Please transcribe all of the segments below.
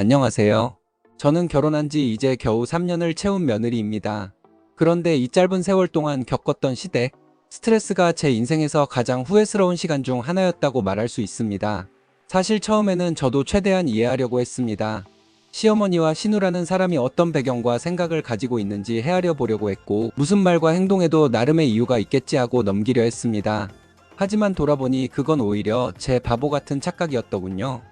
안녕하세요. 저는 결혼한 지 이제 겨우 3년을 채운 며느리입니다. 그런데 이 짧은 세월 동안 겪었던 시댁, 스트레스가 제 인생에서 가장 후회스러운 시간 중 하나였다고 말할 수 있습니다. 사실 처음에는 저도 최대한 이해하려고 했습니다. 시어머니와 신우라는 사람이 어떤 배경과 생각을 가지고 있는지 헤아려 보려고 했고, 무슨 말과 행동에도 나름의 이유가 있겠지 하고 넘기려 했습니다. 하지만 돌아보니 그건 오히려 제 바보 같은 착각이었더군요.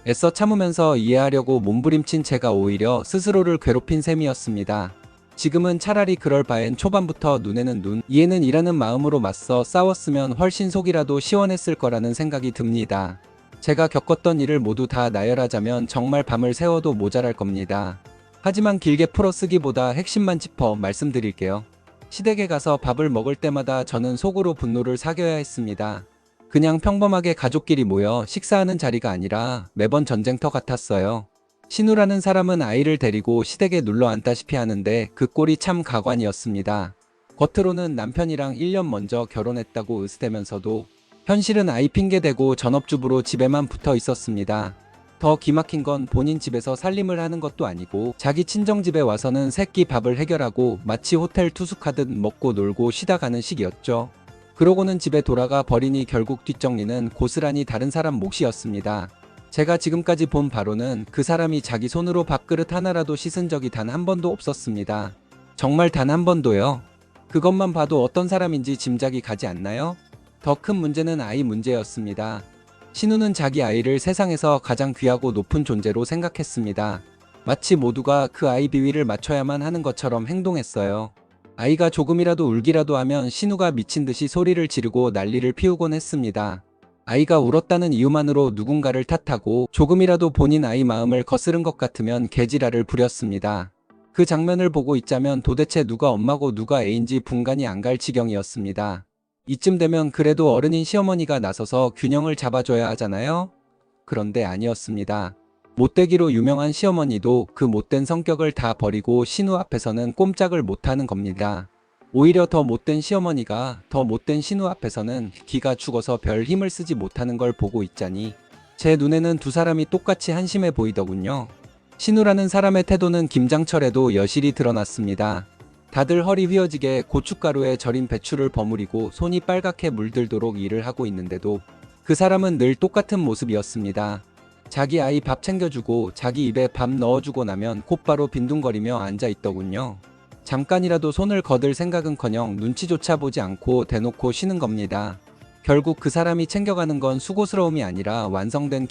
애써 참으면서 이해하려고 몸부림친 제가 오히려 스스로를 괴롭힌 셈이었습니다. 지금은 차라리 그럴 바엔 초반부터 눈에는 눈, 이에는 이라는 마음으로 맞서 싸웠으면 훨씬 속이라도 시원했을 거라는 생각이 듭니다. 제가 겪었던 일을 모두 다 나열하자면 정말 밤을 새워도 모자랄 겁니다. 하지만 길게 풀어쓰기보다 핵심만 짚어 말씀드릴게요. 시댁에 가서 밥을 먹을 때마다 저는 속으로 분노를 사겨야 했습니다. 그냥 평범하게 가족끼리 모여 식사하는 자리가 아니라 매번 전쟁터 같았어요. 신우라는 사람은 아이를 데리고 시댁에 눌러 앉다시피 하는데 그 꼴이 참 가관이었습니다. 겉으로는 남편이랑 1년 먼저 결혼했다고 으스대면서도 현실은 아이 핑계대고 전업주부로 집에만 붙어 있었습니다. 더 기막힌 건 본인 집에서 살림을 하는 것도 아니고 자기 친정집에 와서는 새끼 밥을 해결하고 마치 호텔 투숙하듯 먹고 놀고 쉬다 가는 식이었죠. 그러고는 집에 돌아가 버리니 결국 뒷정리는 고스란히 다른 사람 몫이었습니다. 제가 지금까지 본 바로는 그 사람이 자기 손으로 밥그릇 하나라도 씻은 적이 단 한 번도 없었습니다. 정말 단 한 번도요. 그것만 봐도 어떤 사람인지 짐작이 가지 않나요? 더 큰 문제는 아이 문제였습니다. 신우는 자기 아이를 세상에서 가장 귀하고 높은 존재로 생각했습니다. 마치 모두가 그 아이 비위를 맞춰야만 하는 것처럼 행동했어요. 아이가 조금이라도 울기라도 하면 신우가 미친 듯이 소리를 지르고 난리를 피우곤 했습니다. 아이가 울었다는 이유만으로 누군가를 탓하고 조금이라도 본인 아이 마음을 거스른 것 같으면 개지랄을 부렸습니다. 그 장면을 보고 있자면 도대체 누가 엄마고 누가 애인지 분간이 안 갈 지경이었습니다. 이쯤 되면 그래도 어른인 시어머니가 나서서 균형을 잡아줘야 하잖아요? 그런데 아니었습니다. 못되기로 유명한 시어머니도 그 못된 성격을 다 버리고 신우 앞에서는 꼼짝을 못하는 겁니다. 오히려 더 못된 시어머니가 더 못된 신우 앞에서는 기가 죽어서 별 힘을 쓰지 못하는 걸 보고 있자니 제 눈에는 두 사람이 똑같이 한심해 보이더군요. 신우라는 사람의 태도는 김장철에도 여실히 드러났습니다. 다들 허리 휘어지게 고춧가루에 절인 배추를 버무리고 손이 빨갛게 물들도록 일을 하고 있는데도 그 사람은 늘 똑같은 모습이었습니다. 자기 아이 밥 챙겨주고 자기 입에 밥 넣어주고 나면 곧바로 빈둥거리며 앉아있더군요. 잠깐이라도 손을 거들 생각은커녕 눈치조차 보지 않고 대놓고 쉬는 겁니다. 결국 그 사람이 챙겨가는 건 수고스러움이 아니라 완성된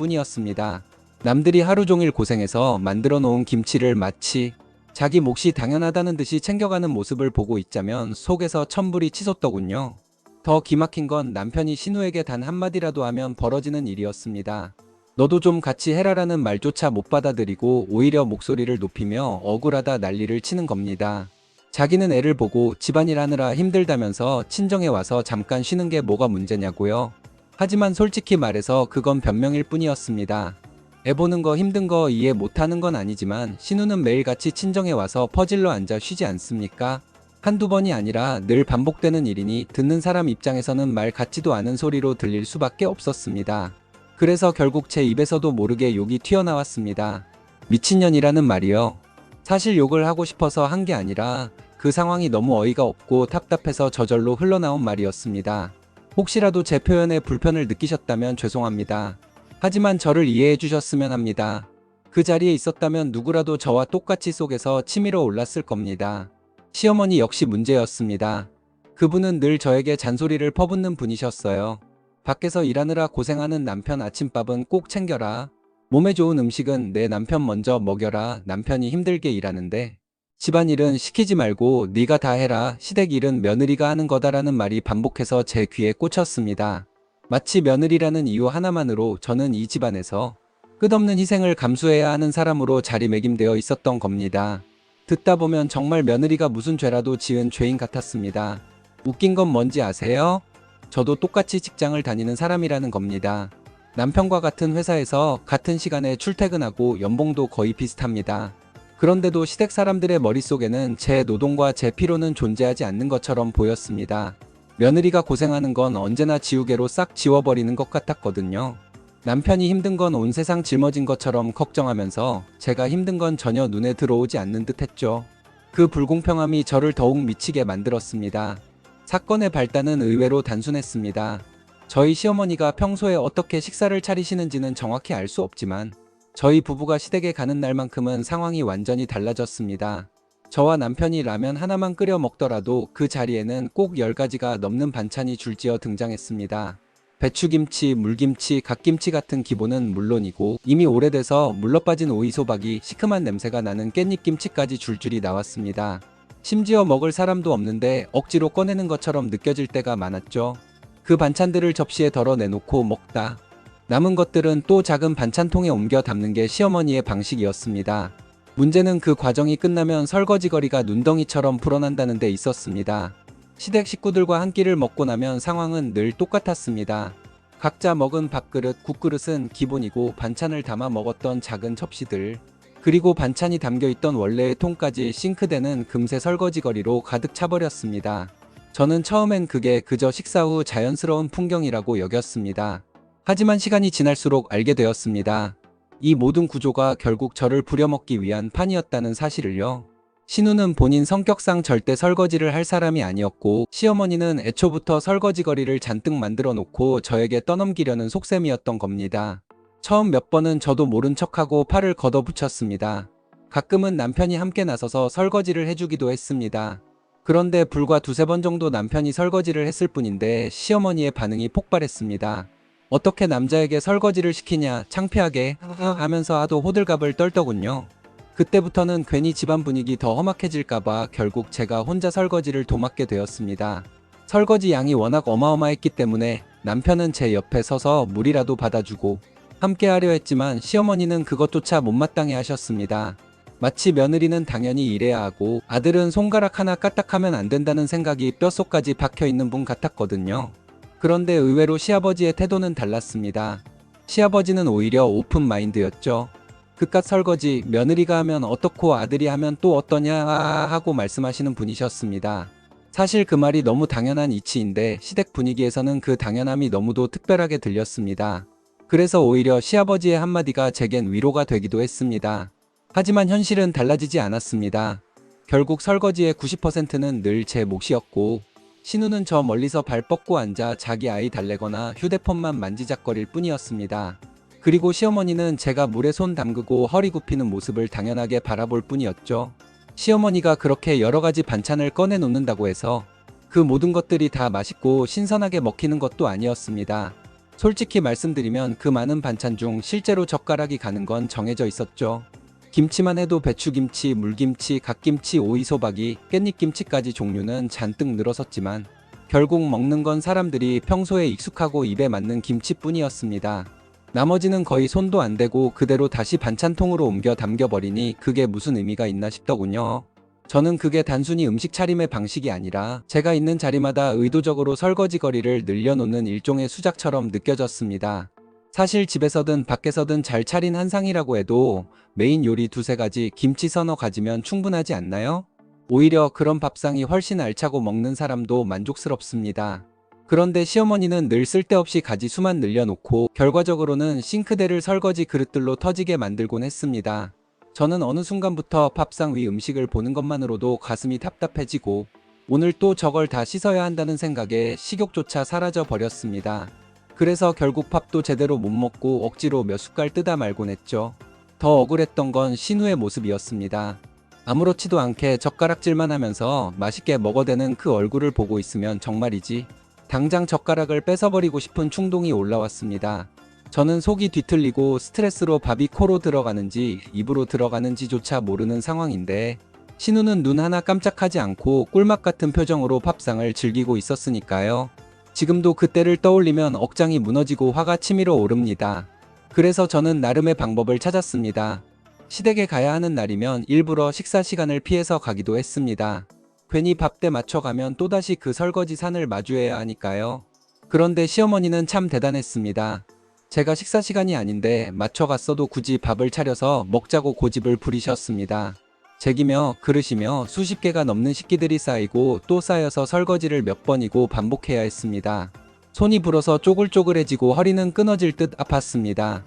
김치뿐이었습니다. 남들이 하루 종일 고생해서 만들어 놓은 김치를 마치 자기 몫이 당연하다는 듯이 챙겨가는 모습을 보고 있자면 속에서 천불이 치솟더군요. 더 기막힌 건 남편이 신우에게 단 한마디라도 하면 벌어지는 일이었습니다. 너도 좀 같이 해라라는 말조차 못 받아들이고 오히려 목소리를 높이며 억울하다 난리를 치는 겁니다. 자기는 애를 보고 집안일 하느라 힘들다면서 친정에 와서 잠깐 쉬는 게 뭐가 문제냐고요. 하지만 솔직히 말해서 그건 변명일 뿐이었습니다. 애 보는 거 힘든 거 이해 못하는 건 아니지만 신우는 매일같이 친정에 와서 퍼질러 앉아 쉬지 않습니까? 한두 번이 아니라 늘 반복되는 일이니 듣는 사람 입장에서는 말 같지도 않은 소리로 들릴 수밖에 없었습니다. 그래서 결국 제 입에서도 모르게 욕이 튀어나왔습니다. 미친년이라는 말이요. 사실 욕을 하고 싶어서 한 게 아니라 그 상황이 너무 어이가 없고 답답해서 저절로 흘러나온 말이었습니다. 혹시라도 제 표현에 불편을 느끼셨다면 죄송합니다. 하지만 저를 이해해 주셨으면 합니다. 그 자리에 있었다면 누구라도 저와 똑같이 속에서 치밀어 올랐을 겁니다. 시어머니 역시 문제였습니다. 그분은 늘 저에게 잔소리를 퍼붓는 분이셨어요. 밖에서 일하느라 고생하는 남편 아침밥은 꼭 챙겨라. 몸에 좋은 음식은 내 남편 먼저 먹여라. 남편이 힘들게 일하는데 집안일은 시키지 말고 네가 다 해라. 시댁 일은 며느리가 하는 거다라는 말이 반복해서 제 귀에 꽂혔습니다. 마치 며느리라는 이유 하나만으로 저는 이 집안에서 끝없는 희생을 감수해야 하는 사람으로 자리매김되어 있었던 겁니다. 듣다 보면 정말 며느리가 무슨 죄라도 지은 죄인 같았습니다. 웃긴 건 뭔지 아세요? 저도 똑같이 직장을 다니는 사람이라는 겁니다. 남편과 같은 회사에서 같은 시간에 출퇴근하고 연봉도 거의 비슷합니다. 그런데도 시댁 사람들의 머릿속에는 제 노동과 제 피로는 존재하지 않는 것처럼 보였습니다. 며느리가 고생하는 건 언제나 지우개로 싹 지워버리는 것 같았거든요. 남편이 힘든 건 온 세상 짊어진 것처럼 걱정하면서 제가 힘든 건 전혀 눈에 들어오지 않는 듯 했죠. 그 불공평함이 저를 더욱 미치게 만들었습니다. 사건의 발단은 의외로 단순했습니다. 저희 시어머니가 평소에 어떻게 식사를 차리시는지는 정확히 알 수 없지만 저희 부부가 시댁에 가는 날만큼은 상황이 완전히 달라졌습니다. 저와 남편이 라면 하나만 끓여 먹더라도 그 자리에는 꼭 10가지가 넘는 반찬이 줄지어 등장했습니다. 배추김치, 물김치, 갓김치 같은 기본은 물론이고 이미 오래돼서 물러빠진 오이소박이, 시큼한 냄새가 나는 깻잎김치까지 줄줄이 나왔습니다. 심지어 먹을 사람도 없는데 억지로 꺼내는 것처럼 느껴질 때가 많았죠. 그 반찬들을 접시에 덜어 내놓고 먹다 남은 것들은 또 작은 반찬통에 옮겨 담는 게 시어머니의 방식이었습니다. 문제는 그 과정이 끝나면 설거지거리가 눈덩이처럼 불어난다는 데 있었습니다. 시댁 식구들과 한 끼를 먹고 나면 상황은 늘 똑같았습니다. 각자 먹은 밥그릇, 국그릇은 기본이고 반찬을 담아 먹었던 작은 접시들, 그리고 반찬이 담겨있던 원래의 통까지 싱크대는 금세 설거지거리로 가득 차버렸습니다. 저는 처음엔 그게 그저 식사 후 자연스러운 풍경이라고 여겼습니다. 하지만 시간이 지날수록 알게 되었습니다. 이 모든 구조가 결국 저를 부려먹기 위한 판이었다는 사실을요. 신우는 본인 성격상 절대 설거지를 할 사람이 아니었고 시어머니는 애초부터 설거지거리를 잔뜩 만들어 놓고 저에게 떠넘기려는 속셈이었던 겁니다. 처음 몇 번은 저도 모른 척하고 팔을 걷어붙였습니다. 가끔은 남편이 함께 나서서 설거지를 해주기도 했습니다. 그런데 불과 두세 번 정도 남편이 설거지를 했을 뿐인데 시어머니의 반응이 폭발했습니다. 어떻게 남자에게 설거지를 시키냐, 창피하게 하면서 하도 호들갑을 떨더군요. 그때부터는 괜히 집안 분위기 더 험악해질까봐 결국 제가 혼자 설거지를 도맡게 되었습니다. 설거지 양이 워낙 어마어마했기 때문에 남편은 제 옆에 서서 물이라도 받아주고 함께 하려 했지만 시어머니는 그것조차 못마땅해 하셨습니다. 마치 며느리는 당연히 일해야 하고 아들은 손가락 하나 까딱하면 안 된다는 생각이 뼛속까지 박혀있는 분 같았거든요. 그런데 의외로 시아버지의 태도는 달랐습니다. 시아버지는 오히려 오픈 마인드였죠. 그깟 설거지 며느리가 하면 어떻고 아들이 하면 또 어떠냐 하고 말씀하시는 분이셨습니다. 사실 그 말이 너무 당연한 이치인데 시댁 분위기에서는 그 당연함이 너무도 특별하게 들렸습니다. 그래서 오히려 시아버지의 한마디가 제겐 위로가 되기도 했습니다. 하지만 현실은 달라지지 않았습니다. 결국 설거지의 90%는 늘 제 몫이었고 신우는 저 멀리서 발 뻗고 앉아 자기 아이 달래거나 휴대폰만 만지작거릴 뿐이었습니다. 그리고 시어머니는 제가 물에 손 담그고 허리 굽히는 모습을 당연하게 바라볼 뿐이었죠. 시어머니가 그렇게 여러가지 반찬을 꺼내 놓는다고 해서 그 모든 것들이 다 맛있고 신선하게 먹히는 것도 아니었습니다. 솔직히 말씀드리면 그 많은 반찬 중 실제로 젓가락이 가는 건 정해져 있었죠. 김치만 해도 배추김치, 물김치, 갓김치, 오이소박이, 깻잎김치까지 종류는 잔뜩 늘어섰지만 결국 먹는 건 사람들이 평소에 익숙하고 입에 맞는 김치뿐이었습니다. 나머지는 거의 손도 안 대고 그대로 다시 반찬통으로 옮겨 담겨버리니 그게 무슨 의미가 있나 싶더군요. 저는 그게 단순히 음식 차림의 방식이 아니라 제가 있는 자리마다 의도적으로 설거지거리를 늘려놓는 일종의 수작처럼 느껴졌습니다. 사실 집에서든 밖에서든 잘 차린 한상이라고 해도 메인 요리 두세 가지, 김치 서너 가지면 충분하지 않나요? 오히려 그런 밥상이 훨씬 알차고 먹는 사람도 만족스럽습니다. 그런데 시어머니는 늘 쓸데없이 가지수만 늘려놓고 결과적으로는 싱크대를 설거지 그릇들로 터지게 만들곤 했습니다. 저는 어느 순간부터 밥상 위 음식을 보는 것만으로도 가슴이 답답해지고 오늘 또 저걸 다 씻어야 한다는 생각에 식욕조차 사라져 버렸습니다. 그래서 결국 밥도 제대로 못 먹고 억지로 몇 숟갈 뜯어 말곤 했죠. 더 억울했던 건 신우의 모습이었습니다. 아무렇지도 않게 젓가락질만 하면서 맛있게 먹어대는 그 얼굴을 보고 있으면 정말이지 당장 젓가락을 뺏어버리고 싶은 충동이 올라왔습니다. 저는 속이 뒤틀리고 스트레스로 밥이 코로 들어가는지 입으로 들어가는지조차 모르는 상황인데 신우는 눈 하나 깜짝하지 않고 꿀맛 같은 표정으로 밥상을 즐기고 있었으니까요. 지금도 그때를 떠올리면 억장이 무너지고 화가 치밀어 오릅니다. 그래서 저는 나름의 방법을 찾았습니다. 시댁에 가야 하는 날이면 일부러 식사 시간을 피해서 가기도 했습니다. 괜히 밥때 맞춰가면 또다시 그 설거지 산을 마주해야 하니까요. 그런데 시어머니는 참 대단했습니다. 제가 식사 시간이 아닌데 맞춰갔어도 굳이 밥을 차려서 먹자고 고집을 부리셨습니다. 잭이며 그릇이며 수십 개가 넘는 식기들이 쌓이고 또 쌓여서 설거지를 몇 번이고 반복해야 했습니다. 손이 불어서 쪼글쪼글해지고 허리는 끊어질 듯 아팠습니다.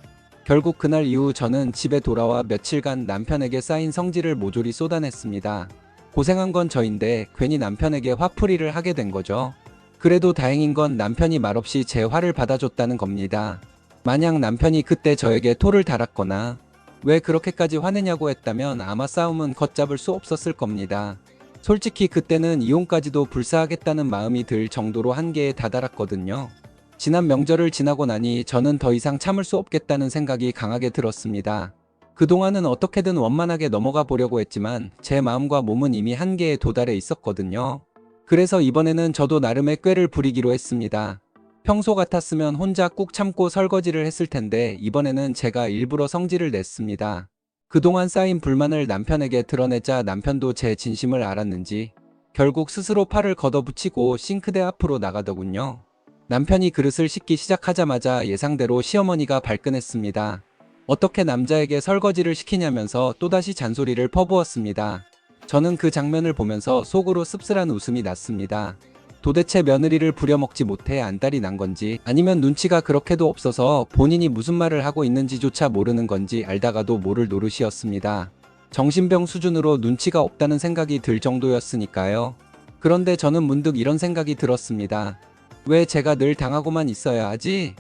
결국 그날 이후 저는 집에 돌아와 며칠간 남편에게 쌓인 성질을 모조리 쏟아냈습니다. 고생한 건 저인데 괜히 남편에게 화풀이를 하게 된 거죠. 그래도 다행인 건 남편이 말없이 제 화를 받아줬다는 겁니다. 만약 남편이 그때 저에게 토를 달았거나 왜 그렇게까지 화내냐고 했다면 아마 싸움은 걷잡을 수 없었을 겁니다. 솔직히 그때는 이혼까지도 불사하겠다는 마음이 들 정도로 한계에 다다랐거든요. 지난 명절을 지나고 나니 저는 더 이상 참을 수 없겠다는 생각이 강하게 들었습니다. 그동안은 어떻게든 원만하게 넘어가 보려고 했지만 제 마음과 몸은 이미 한계에 도달해 있었거든요. 그래서 이번에는 저도 나름의 꾀를 부리기로 했습니다. 평소 같았으면 혼자 꾹 참고 설거지를 했을 텐데 이번에는 제가 일부러 성질을 냈습니다. 그동안 쌓인 불만을 남편에게 드러내자 남편도 제 진심을 알았는지 결국 스스로 팔을 걷어붙이고 싱크대 앞으로 나가더군요. 남편이 그릇을 씻기 시작하자마자 예상대로 시어머니가 발끈했습니다. 어떻게 남자에게 설거지를 시키냐면서 또다시 잔소리를 퍼부었습니다. 저는 그 장면을 보면서 속으로 씁쓸한 웃음이 났습니다. 도대체 며느리를 부려먹지 못해 안달이 난 건지 아니면 눈치가 그렇게도 없어서 본인이 무슨 말을 하고 있는지조차 모르는 건지 알다가도 모를 노릇이었습니다. 정신병 수준으로 눈치가 없다는 생각이 들 정도였으니까요. 그런데 저는 문득 이런 생각이 들었습니다. 왜 제가 늘 당하고만 있어야 하지?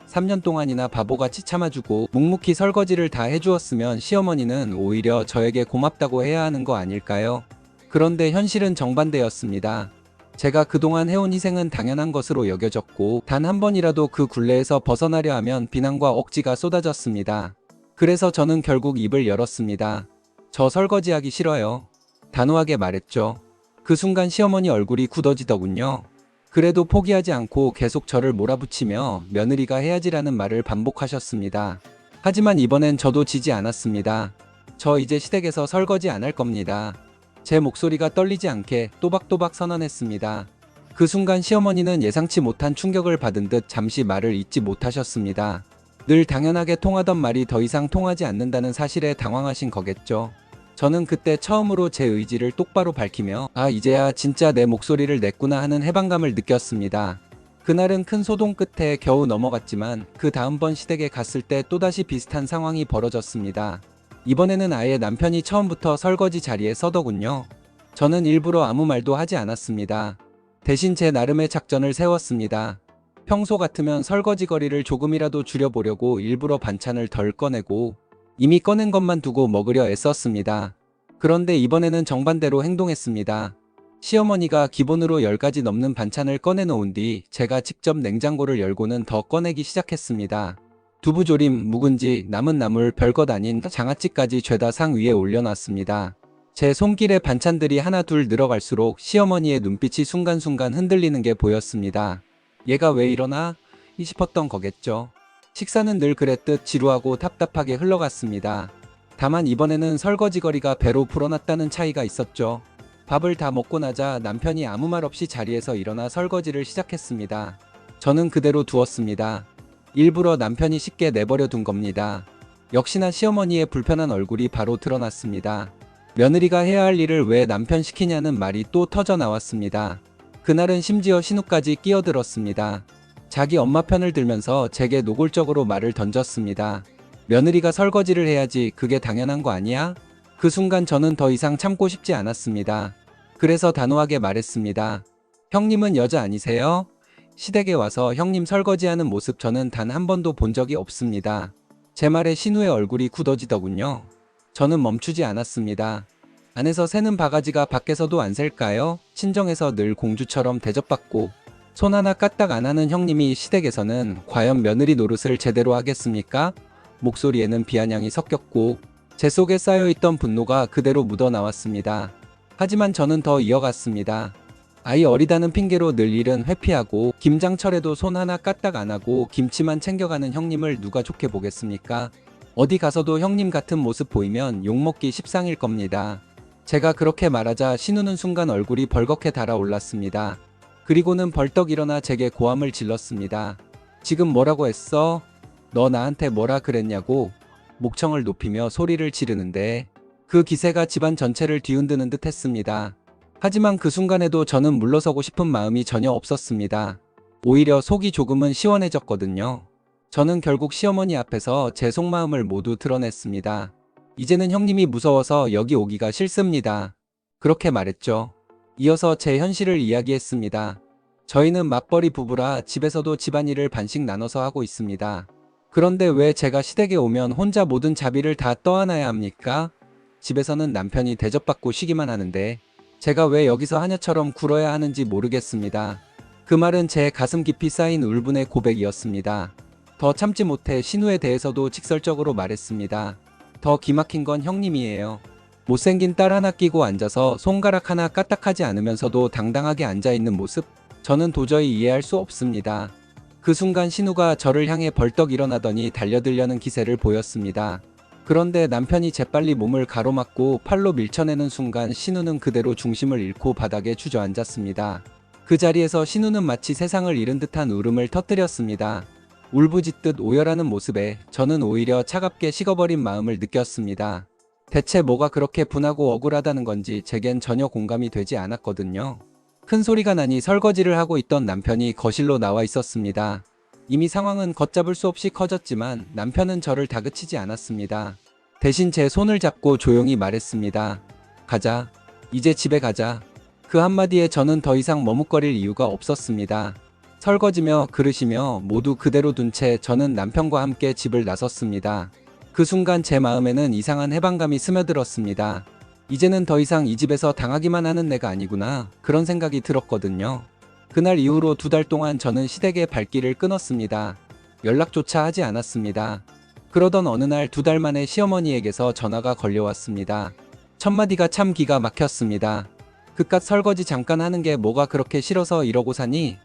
3년 동안이나 바보같이 참아주고 묵묵히 설거지를 다 해주었으면 시어머니는 오히려 저에게 고맙다고 해야 하는 거 아닐까요? 그런데 현실은 정반대였습니다. 제가 그동안 해온 희생은 당연한 것으로 여겨졌고 단 한 번이라도 그 굴레에서 벗어나려 하면 비난과 억지가 쏟아졌습니다. 그래서 저는 결국 입을 열었습니다. 저 설거지하기 싫어요. 단호하게 말했죠. 그 순간 시어머니 얼굴이 굳어지더군요. 그래도 포기하지 않고 계속 저를 몰아붙이며 며느리가 해야지라는 말을 반복하셨습니다. 하지만 이번엔 저도 지지 않았습니다. 저 이제 시댁에서 설거지 안 할 겁니다. 제 목소리가 떨리지 않게 또박또박 선언했습니다. 그 순간 시어머니는 예상치 못한 충격을 받은 듯 잠시 말을 잇지 못하셨습니다. 늘 당연하게 통하던 말이 더 이상 통하지 않는다는 사실에 당황하신 거겠죠. 저는 그때 처음으로 제 의지를 똑바로 밝히며 이제야 진짜 내 목소리를 냈구나 하는 해방감을 느꼈습니다. 그날은 큰 소동 끝에 겨우 넘어갔지만 그 다음번 시댁에 갔을 때 또다시 비슷한 상황이 벌어졌습니다. 이번에는 아예 남편이 처음부터 설거지 자리에 서더군요. 저는 일부러 아무 말도 하지 않았습니다. 대신 제 나름의 작전을 세웠습니다. 평소 같으면 설거지 거리를 조금이라도 줄여보려고 일부러 반찬을 덜 꺼내고 이미 꺼낸 것만 두고 먹으려 애썼습니다. 그런데 이번에는 정반대로 행동했습니다. 시어머니가 기본으로 10가지 넘는 반찬을 꺼내놓은 뒤 제가 직접 냉장고를 열고는 더 꺼내기 시작했습니다. 두부조림, 묵은지, 남은 나물, 별것 아닌 장아찌까지 죄다 상 위에 올려놨습니다. 제 손길에 반찬들이 하나 둘 늘어갈수록 시어머니의 눈빛이 순간순간 흔들리는 게 보였습니다. 얘가 왜 이러나? 싶었던 거겠죠. 식사는 늘 그랬듯 지루하고 답답하게 흘러갔습니다. 다만 이번에는 설거지거리가 배로 불어났다는 차이가 있었죠. 밥을 다 먹고 나자 남편이 아무 말 없이 자리에서 일어나 설거지를 시작했습니다. 저는 그대로 두었습니다. 일부러 남편이 쉽게 내버려 둔 겁니다. 역시나 시어머니의 불편한 얼굴이 바로 드러났습니다. 며느리가 해야 할 일을 왜 남편 시키냐는 말이 또 터져 나왔습니다. 그날은 심지어 신우까지 끼어들었습니다. 자기 엄마 편을 들면서 제게 노골적으로 말을 던졌습니다. 며느리가 설거지를 해야지 그게 당연한 거 아니야? 그 순간 저는 더 이상 참고 싶지 않았습니다. 그래서 단호하게 말했습니다. 형님은 여자 아니세요? 시댁에 와서 형님 설거지하는 모습 저는 단 한 번도 본 적이 없습니다. 제 말에 신우의 얼굴이 굳어지더군요. 저는 멈추지 않았습니다. 안에서 새는 바가지가 밖에서도 안 셀까요? 친정에서 늘 공주처럼 대접받고 손 하나 까딱 안 하는 형님이 시댁에서는 과연 며느리 노릇을 제대로 하겠습니까? 목소리에는 비아냥이 섞였고 제 속에 쌓여있던 분노가 그대로 묻어나왔습니다. 하지만 저는 더 이어갔습니다. 아이 어리다는 핑계로 늘 일은 회피하고 김장철에도 손 하나 까딱 안 하고 김치만 챙겨가는 형님을 누가 좋게 보겠습니까? 어디 가서도 형님 같은 모습 보이면 욕먹기 십상일 겁니다. 제가 그렇게 말하자 신우는 순간 얼굴이 벌겋게 달아올랐습니다. 그리고는 벌떡 일어나 제게 고함을 질렀습니다. 지금 뭐라고 했어? 너 나한테 뭐라 그랬냐고? 목청을 높이며 소리를 지르는데 그 기세가 집안 전체를 뒤흔드는 듯 했습니다. 하지만 그 순간에도 저는 물러서고 싶은 마음이 전혀 없었습니다. 오히려 속이 조금은 시원해졌거든요. 저는 결국 시어머니 앞에서 제 속마음을 모두 드러냈습니다. 이제는 형님이 무서워서 여기 오기가 싫습니다. 그렇게 말했죠. 이어서 제 현실을 이야기했습니다. 저희는 맞벌이 부부라 집에서도 집안일을 반씩 나눠서 하고 있습니다. 그런데 왜 제가 시댁에 오면 혼자 모든 자비를 다 떠안아야 합니까? 집에서는 남편이 대접받고 쉬기만 하는데 제가 왜 여기서 하녀처럼 굴어야 하는지 모르겠습니다. 그 말은 제 가슴 깊이 쌓인 울분의 고백이었습니다. 더 참지 못해 신우에 대해서도 직설적으로 말했습니다. 더 기막힌 건 형님이에요. 못생긴 딸 하나 끼고 앉아서 손가락 하나 까딱하지 않으면서도 당당하게 앉아있는 모습, 저는 도저히 이해할 수 없습니다. 그 순간 신우가 저를 향해 벌떡 일어나더니 달려들려는 기세를 보였습니다. 그런데 남편이 재빨리 몸을 가로막고 팔로 밀쳐내는 순간 신우는 그대로 중심을 잃고 바닥에 주저앉았습니다. 그 자리에서 신우는 마치 세상을 잃은 듯한 울음을 터뜨렸습니다. 울부짖듯 오열하는 모습에 저는 오히려 차갑게 식어버린 마음을 느꼈습니다. 대체 뭐가 그렇게 분하고 억울하다는 건지 제겐 전혀 공감이 되지 않았거든요. 큰 소리가 나니 설거지를 하고 있던 남편이 거실로 나와 있었습니다. 이미 상황은 걷잡을 수 없이 커졌지만 남편은 저를 다그치지 않았습니다. 대신 제 손을 잡고 조용히 말했습니다. 가자. 이제 집에 가자. 그 한마디에 저는 더 이상 머뭇거릴 이유가 없었습니다. 설거지며 그릇이며 모두 그대로 둔 채 저는 남편과 함께 집을 나섰습니다. 그 순간 제 마음에는 이상한 해방감이 스며들었습니다. 이제는 더 이상 이 집에서 당하기만 하는 내가 아니구나, 그런 생각이 들었거든요. 그날 이후로 2달 동안 저는 시댁의 발길을 끊었습니다. 연락조차 하지 않았습니다. 그러던 어느 날 2달 만에 시어머니에게서 전화가 걸려왔습니다. 첫마디가 참 기가 막혔습니다. 그깟 설거지 잠깐 하는 게 뭐가 그렇게 싫어서 이러고 사니?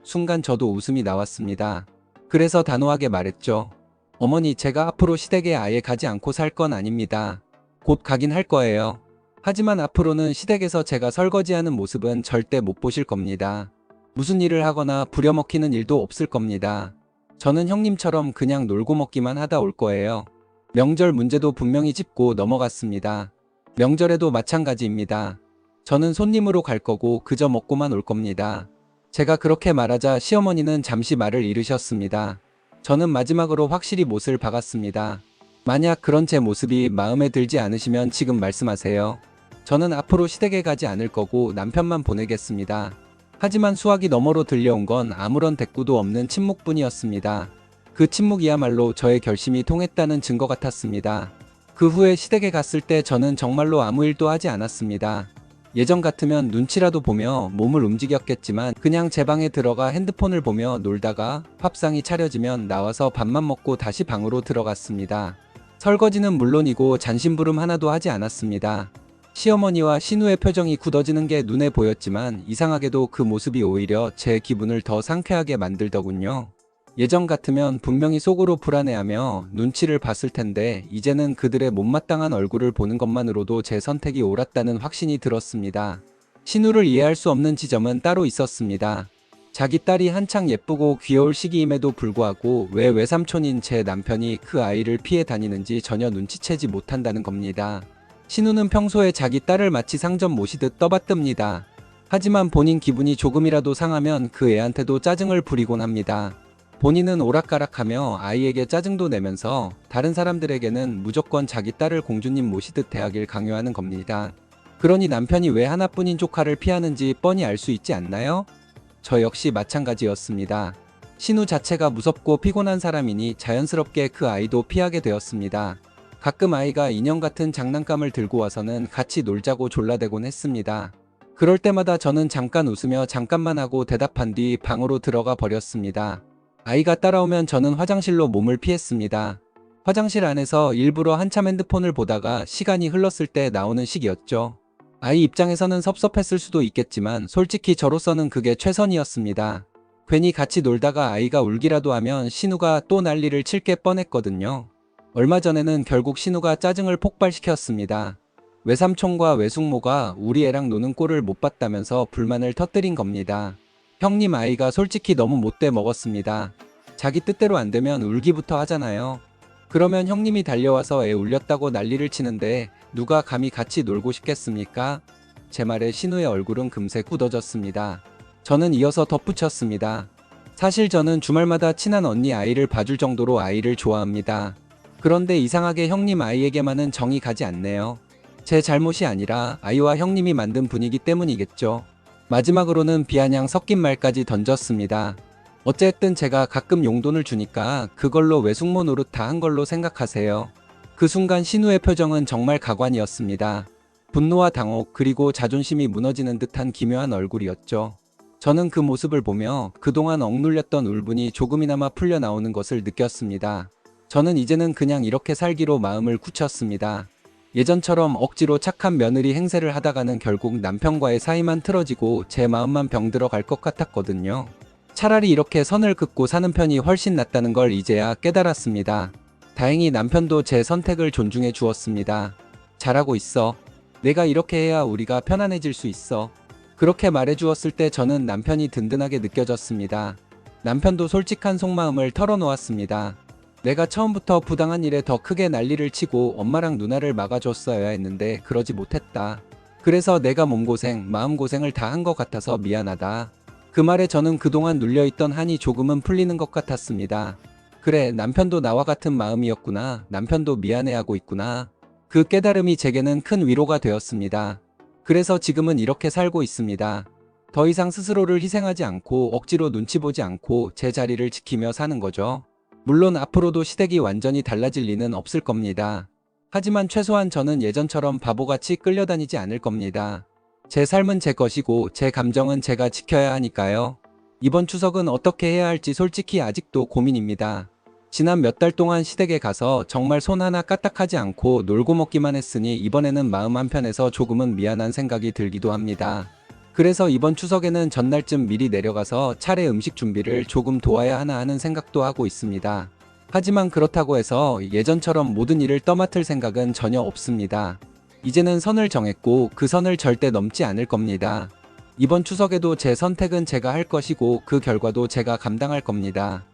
순간 저도 웃음이 나왔습니다. 그래서 단호하게 말했죠. 어머니, 제가 앞으로 시댁에 아예 가지 않고 살 건 아닙니다. 곧 가긴 할 거예요. 하지만 앞으로는 시댁에서 제가 설거지하는 모습은 절대 못 보실 겁니다. 무슨 일을 하거나 부려먹히는 일도 없을 겁니다. 저는 형님처럼 그냥 놀고 먹기만 하다 올 거예요. 명절 문제도 분명히 짚고 넘어갔습니다. 명절에도 마찬가지입니다. 저는 손님으로 갈 거고 그저 먹고만 올 겁니다. 제가 그렇게 말하자 시어머니는 잠시 말을 잃으셨습니다. 저는 마지막으로 확실히 못을 박았습니다. 만약 그런 제 모습이 마음에 들지 않으시면 지금 말씀하세요. 저는 앞으로 시댁에 가지 않을 거고 남편만 보내겠습니다. 하지만 수화기 너머로 들려온 건 아무런 대꾸도 없는 침묵뿐이었습니다. 그 침묵이야말로 저의 결심이 통했다는 증거 같았습니다. 그 후에 시댁에 갔을 때 저는 정말로 아무 일도 하지 않았습니다. 예전 같으면 눈치라도 보며 몸을 움직였겠지만 그냥 제 방에 들어가 핸드폰을 보며 놀다가 밥상이 차려지면 나와서 밥만 먹고 다시 방으로 들어갔습니다. 설거지는 물론이고 잔심부름 하나도 하지 않았습니다. 시어머니와 신우의 표정이 굳어지는 게 눈에 보였지만 이상하게도 그 모습이 오히려 제 기분을 더 상쾌하게 만들더군요. 예전 같으면 분명히 속으로 불안해하며 눈치를 봤을 텐데 이제는 그들의 못마땅한 얼굴을 보는 것만으로도 제 선택이 옳았다는 확신이 들었습니다. 신우를 이해할 수 없는 지점은 따로 있었습니다. 자기 딸이 한창 예쁘고 귀여울 시기임에도 불구하고 왜 외삼촌인 제 남편이 그 아이를 피해 다니는지 전혀 눈치채지 못한다는 겁니다. 신우는 평소에 자기 딸을 마치 상점 모시듯 떠받듭니다. 하지만 본인 기분이 조금이라도 상하면 그 애한테도 짜증을 부리곤 합니다. 본인은 오락가락하며 아이에게 짜증도 내면서 다른 사람들에게는 무조건 자기 딸을 공주님 모시듯 대하길 강요하는 겁니다. 그러니 남편이 왜 하나뿐인 조카를 피하는지 뻔히 알 수 있지 않나요? 저 역시 마찬가지였습니다. 신우 자체가 무섭고 피곤한 사람이니 자연스럽게 그 아이도 피하게 되었습니다. 가끔 아이가 인형 같은 장난감을 들고 와서는 같이 놀자고 졸라대곤 했습니다. 그럴 때마다 저는 잠깐 웃으며 잠깐만 하고 대답한 뒤 방으로 들어가 버렸습니다. 아이가 따라오면 저는 화장실로 몸을 피했습니다. 화장실 안에서 일부러 한참 핸드폰을 보다가 시간이 흘렀을 때 나오는 식이었죠. 아이 입장에서는 섭섭했을 수도 있겠지만 솔직히 저로서는 그게 최선이었습니다. 괜히 같이 놀다가 아이가 울기라도 하면 신우가 또 난리를 칠 게 뻔했거든요. 얼마 전에는 결국 신우가 짜증을 폭발시켰습니다. 외삼촌과 외숙모가 우리 애랑 노는 꼴을 못 봤다면서 불만을 터뜨린 겁니다. 형님 아이가 솔직히 너무 못돼 먹었습니다. 자기 뜻대로 안 되면 울기부터 하잖아요. 그러면 형님이 달려와서 애 울렸다고 난리를 치는데 누가 감히 같이 놀고 싶겠습니까? 제 말에 신우의 얼굴은 금세 굳어졌습니다. 저는 이어서 덧붙였습니다. 사실 저는 주말마다 친한 언니 아이를 봐줄 정도로 아이를 좋아합니다. 그런데 이상하게 형님 아이에게만은 정이 가지 않네요. 제 잘못이 아니라 아이와 형님이 만든 분위기 때문이겠죠. 마지막으로는 비아냥 섞인 말까지 던졌습니다. 어쨌든 제가 가끔 용돈을 주니까 그걸로 외숙모 노릇 다 한 걸로 생각하세요. 그 순간 신우의 표정은 정말 가관이었습니다. 분노와 당혹 그리고 자존심이 무너지는 듯한 기묘한 얼굴이었죠. 저는 그 모습을 보며 그동안 억눌렸던 울분이 조금이나마 풀려 나오는 것을 느꼈습니다. 저는 이제는 그냥 이렇게 살기로 마음을 굳혔습니다. 예전처럼 억지로 착한 며느리 행세를 하다가는 결국 남편과의 사이만 틀어지고 제 마음만 병들어 갈 것 같았거든요. 차라리 이렇게 선을 긋고 사는 편이 훨씬 낫다는 걸 이제야 깨달았습니다. 다행히 남편도 제 선택을 존중해 주었습니다. 잘하고 있어. 내가 이렇게 해야 우리가 편안해질 수 있어. 그렇게 말해 주었을 때 저는 남편이 든든하게 느껴졌습니다. 남편도 솔직한 속마음을 털어놓았습니다. 내가 처음부터 부당한 일에 더 크게 난리를 치고 엄마랑 누나를 막아줬어야 했는데 그러지 못했다. 그래서 내가 몸고생, 마음고생을 다 한 것 같아서 미안하다. 그 말에 저는 그동안 눌려있던 한이 조금은 풀리는 것 같았습니다. 그래, 남편도 나와 같은 마음이었구나. 남편도 미안해하고 있구나. 그 깨달음이 제게는 큰 위로가 되었습니다. 그래서 지금은 이렇게 살고 있습니다. 더 이상 스스로를 희생하지 않고 억지로 눈치 보지 않고 제 자리를 지키며 사는 거죠. 물론 앞으로도 시댁이 완전히 달라질 리는 없을 겁니다. 하지만 최소한 저는 예전처럼 바보같이 끌려다니지 않을 겁니다. 제 삶은 제 것이고 제 감정은 제가 지켜야 하니까요. 이번 추석은 어떻게 해야 할지 솔직히 아직도 고민입니다. 지난 몇 달 동안 시댁에 가서 정말 손 하나 까딱하지 않고 놀고 먹기만 했으니 이번에는 마음 한편에서 조금은 미안한 생각이 들기도 합니다. 그래서 이번 추석에는 전날쯤 미리 내려가서 차례 음식 준비를 조금 도와야 하나 하는 생각도 하고 있습니다. 하지만 그렇다고 해서 예전처럼 모든 일을 떠맡을 생각은 전혀 없습니다. 이제는 선을 정했고 그 선을 절대 넘지 않을 겁니다. 이번 추석에도 제 선택은 제가 할 것이고 그 결과도 제가 감당할 겁니다.